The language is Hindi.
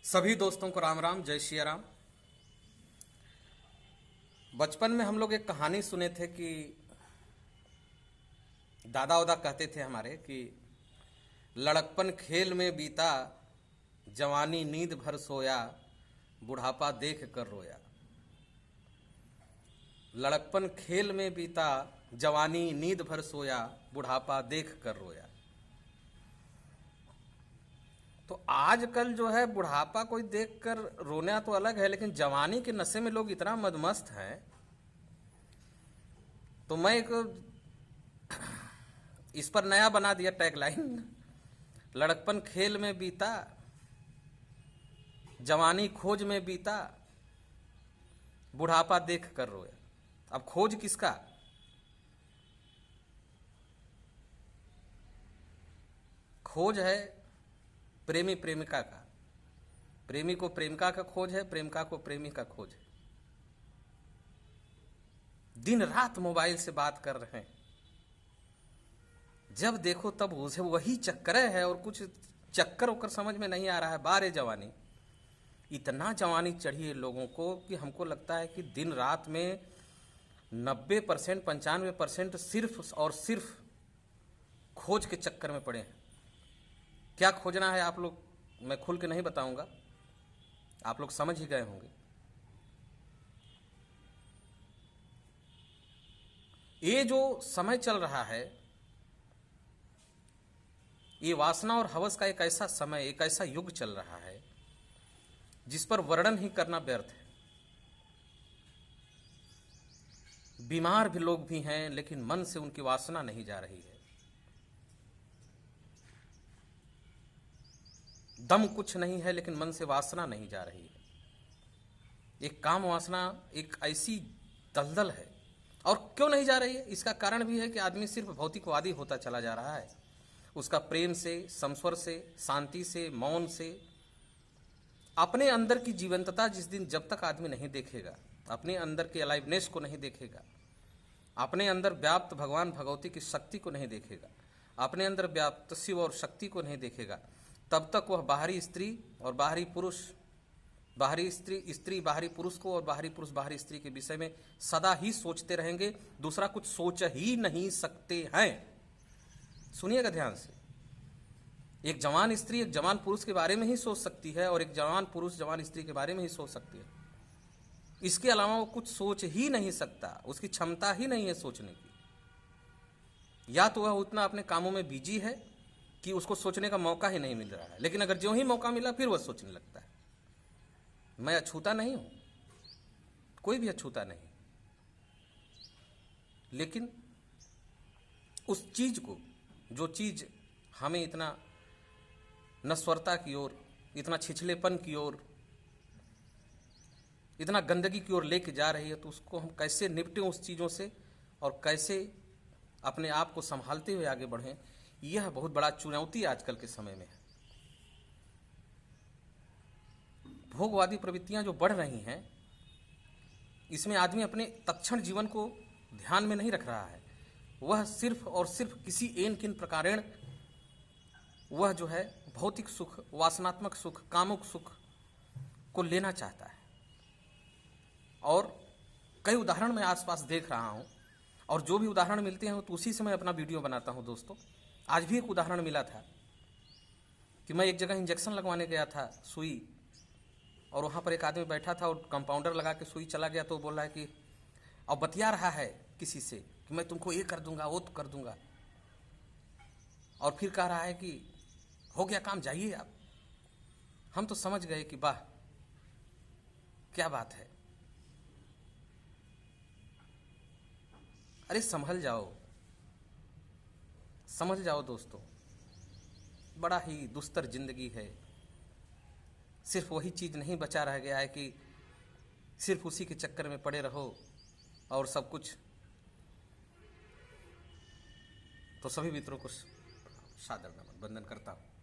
सभी दोस्तों को राम राम, जय श्री राम। बचपन में हम लोग एक कहानी सुने थे कि दादा उदा कहते थे हमारे कि लड़कपन खेल में बीता, जवानी नींद भर सोया, बुढ़ापा देख कर रोया। लड़कपन खेल में बीता, जवानी नींद भर सोया, बुढ़ापा देख कर रोया। तो आजकल जो है बुढ़ापा कोई देखकर रोना तो अलग है, लेकिन जवानी के नशे में लोग इतना मदमस्त हैं। तो मैं एक इस पर नया बना दिया टैगलाइन, लड़कपन खेल में बीता, जवानी खोज में बीता, बुढ़ापा देख कर रोया। अब खोज किसका? खोज है प्रेमी प्रेमिका का, प्रेमी को प्रेमिका का खोज है, प्रेमिका को प्रेमी का खोज है। दिन रात मोबाइल से बात कर रहे हैं, जब देखो तब उसे वही चक्कर है और कुछ चक्कर होकर समझ में नहीं आ रहा है। बारे जवानी, इतना जवानी चढ़ी है लोगों को कि हमको लगता है कि दिन रात में 90% 95% सिर्फ और सिर्फ खोज के चक्कर में पड़े हैं। क्या खोजना है आप लोग, मैं खुल के नहीं बताऊंगा, आप लोग समझ ही गए होंगे। ये जो समय चल रहा है, ये वासना और हवस का एक ऐसा समय, एक ऐसा युग चल रहा है जिस पर वर्णन ही करना व्यर्थ है। बीमार भी लोग भी हैं, लेकिन मन से उनकी वासना नहीं जा रही है। दम कुछ नहीं है, लेकिन मन से वासना नहीं जा रही है। एक काम वासना एक ऐसी दलदल है। और क्यों नहीं जा रही है? इसका कारण भी है कि आदमी सिर्फ भौतिकवादी होता चला जा रहा है। उसका प्रेम से, संस्वर से, शांति से, मौन से, अपने अंदर की जीवंतता जिस दिन जब तक आदमी नहीं देखेगा, अपने अंदर के अलाइवनेस को नहीं देखेगा, अपने अंदर व्याप्त भगवान भगवती की शक्ति को नहीं देखेगा, अपने अंदर व्याप्त शिव और शक्ति को नहीं देखेगा, तब तक वह बाहरी स्त्री और बाहरी पुरुष, बाहरी स्त्री बाहरी पुरुष को और बाहरी पुरुष बाहरी स्त्री के विषय में सदा ही सोचते रहेंगे। दूसरा कुछ सोच ही नहीं सकते हैं। सुनिएगा ध्यान से, एक जवान स्त्री एक जवान पुरुष के बारे में ही सोच सकती है और एक जवान पुरुष जवान स्त्री के बारे में ही सोच सकती है। इसके अलावा वो कुछ सोच ही नहीं सकता, उसकी क्षमता ही नहीं है सोचने की। या तो वह उतना अपने कामों में बिजी है कि उसको सोचने का मौका ही नहीं मिल रहा है, लेकिन अगर ज्यों ही मौका मिला फिर वह सोचने लगता है। मैं अछूता नहीं हूं, कोई भी अछूता नहीं, लेकिन उस चीज को, जो चीज हमें इतना नश्वरता की ओर, इतना छिछलेपन की ओर, इतना गंदगी की ओर लेके जा रही है, तो उसको हम कैसे निपटें उस चीज़ों से और कैसे अपने आप को संभालते हुए आगे बढ़ें, यह बहुत बड़ा चुनौती आजकल के समय में है। भोगवादी प्रवृत्तियां जो बढ़ रही हैं, इसमें आदमी अपने तत्क्षण जीवन को ध्यान में नहीं रख रहा है। वह सिर्फ और सिर्फ किसी एन किन प्रकारेण वह जो है भौतिक सुख, वासनात्मक सुख, कामुक सुख को लेना चाहता है। और कई उदाहरण मैं आसपास देख रहा हूं, और जो भी उदाहरण मिलते हैं तो उसी से मैं अपना वीडियो बनाता हूं। दोस्तों, आज भी एक उदाहरण मिला था कि मैं एक जगह इंजेक्शन लगवाने गया था, सुई, और वहां पर एक आदमी बैठा था और कंपाउंडर लगा के सुई चला गया। तो बोल रहा है कि, और बतिया रहा है किसी से कि मैं तुमको ये कर दूंगा, वो तो कर दूंगा, और फिर कह रहा है कि हो गया काम, जाइए आप। हम तो समझ गए कि वाह क्या बात है। अरे संभल जाओ, समझ जाओ दोस्तों, बड़ा ही दुस्तर जिंदगी है। सिर्फ वही चीज नहीं बचा रह गया है कि सिर्फ उसी के चक्कर में पड़े रहो और सब कुछ। तो सभी मित्रों को सादर नमन, वंदन करता हूं।